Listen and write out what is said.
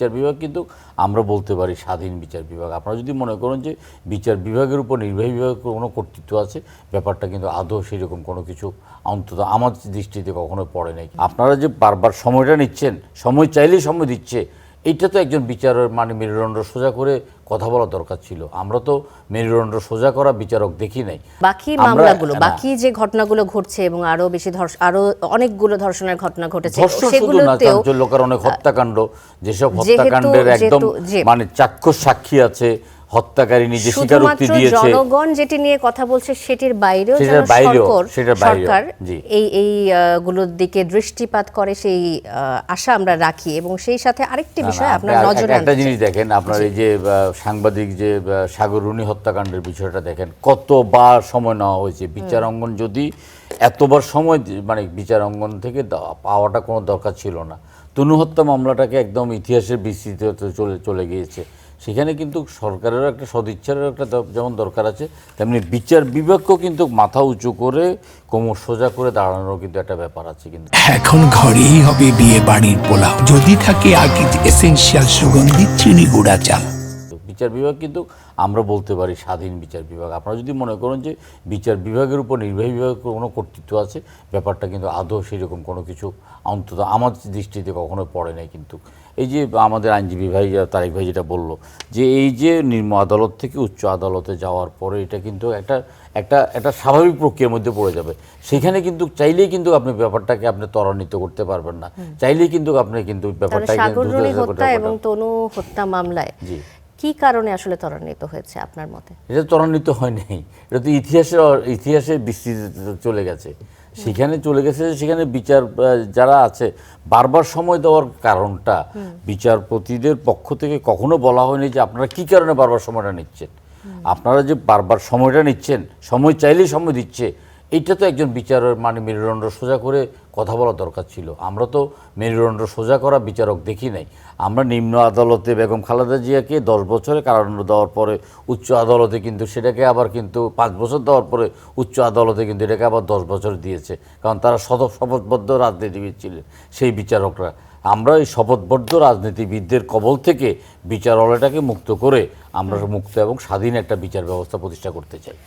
বিচার বিভাগ কিন্তু আমরা বলতে পারি স্বাধীন বিচার বিভাগ। আপনারা যদি মনে করেন যে বিচার বিভাগের উপর নির্বাহী বিভাগের কোনো কর্তৃত্ব আছে, ব্যাপারটা কিন্তু আদৌ সেরকম কোনো কিছু অন্তত আমার দৃষ্টিতে কখনো পড়ে নাই। আপনারা যে বারবার সময়টা নিচ্ছেন, সময় চাইলেই সময় দিচ্ছে, এইটা তো একজন বিচারের মানে মেরুদণ্ড সোজা করে কথা বলা দরকার ছিল। আমরা তো মেরুদণ্ড সোজা করা বিচারক দেখি নাই। বাকি মামলাগুলো, বাকি যে ঘটনাগুলো ঘটছে এবং আরো বেশি আরো অনেকগুলো ধর্ষণের ঘটনা ঘটেছে, সেগুলোতেও লোকের অনেক হত্যাকাণ্ড, যেসব হত্যাকাণ্ডের একদম মানে চাক্ষুষ সাক্ষী আছে, হত্যাকারী নিজে স্বীকারোক্তি দিয়েছে, জনগণ যেটি নিয়ে কথা বলছে সেটির বাইরেও সরকার এই গুলোর দিকে দৃষ্টিপাত করে সেই আশা আমরা রাখি। এবং সেই সাথে আরেকটি বিষয় আপনার নজরে একটা জিনিস দেখেন, আপনার এই যে সাংবাদিক যে সাগররুনি হত্যাকাণ্ডের বিষয়টা দেখেন, কতবার সময় নেওয়া হয়েছে। বিচার অঙ্গন যদি এতবার সময় মানে বিচার অঙ্গন থেকে পাওয়াটা কোনো দরকার ছিল না। তনু হত্যা মামলাটাকে একদম ইতিহাসের বিস্তৃত চলে গিয়েছে। সেখানে কিন্তু সরকারেরও একটা সদিচ্ছারও একটা যেমন দরকার আছে, তেমনি বিচার বিভাগকেও কিন্তু মাথা উঁচু করে কোমর সোজা করে দাঁড়ানোর কিন্তু একটা ব্যাপার আছে। কিন্তু এখন ঘরেই হবে বিয়ে বাড়ির পোলাও, যদি থাকে আকিজ এসেনশিয়াল সুগন্ধি চিনি গুঁড়া চাল। বিচার বিভাগ কিন্তু আমরা বলতে পারি স্বাধীন বিচার বিভাগ। আপনারা যদি মনে করেন যে বিচার বিভাগের উপর নির্বাহী বিভাগের কোনো কর্তৃত্ব আছে, ব্যাপারটা কিন্তু আদৌ সেরকম কোনো কিছু অন্তত আমার দৃষ্টিতে কখনো পড়ে নাই। কিন্তু এই যে আমাদের আইনজীবী ভাই তারেক ভাই যেটা বললো, যে এই যে নিম্ন আদালত থেকে উচ্চ আদালতে যাওয়ার পরে এটা কিন্তু একটা স্বাভাবিক প্রক্রিয়ার মধ্যে পড়ে যাবে। সেখানে কিন্তু চাইলেই কিন্তু আপনি ব্যাপারটাকে আপনি ত্বরান্বিত করতে পারবেন না, চাইলেই কিন্তু আপনি কিন্তু ব্যাপারটাকে এবং তনু হত্যা মামলায় কি কারণে আসলে ত্বরান্বিত হয়েছে আপনার মতে? এটা ত্বরান্বিত হয় নাই, এটা তো ইতিহাসে বিস্তৃত চলে গেছে। সেখানে চলে গেছে, সেখানে বিচার যারা আছে বারবার সময় দেওয়ার কারণটা বিচারপতিদের পক্ষ থেকে কখনো বলা হয়নি যে আপনারা কি কারণে বারবার সময়টা নিচ্ছেন। আপনারা যে বারবার সময়টা নিচ্ছেন, সময় চাইলেই সময় দিচ্ছে, এইটা তো একজন বিচারের মানে মেরুদণ্ড সোজা করে কথা বলা দরকার ছিল। আমরা তো মেরুদণ্ড সোজা করা বিচারক দেখি নাই। আমরা নিম্ন আদালতে বেগম খালেদা জিয়াকে 10 বছরে কারাদণ্ড দেওয়ার পরে উচ্চ আদালতে কিন্তু সেটাকে আবার কিন্তু 5 বছর দেওয়ার পরে উচ্চ আদালতে কিন্তু এটাকে আবার 10 বছর দিয়েছে, কারণ তারা শপথবদ্ধ রাজনীতিবিদ ছিলেন সেই বিচারকরা। আমরা এই শপথবদ্ধ রাজনীতিবিদদের কবল থেকে বিচারালয়টাকে মুক্ত করে আমরা মুক্ত এবং স্বাধীন একটা বিচার ব্যবস্থা প্রতিষ্ঠা করতে চাই।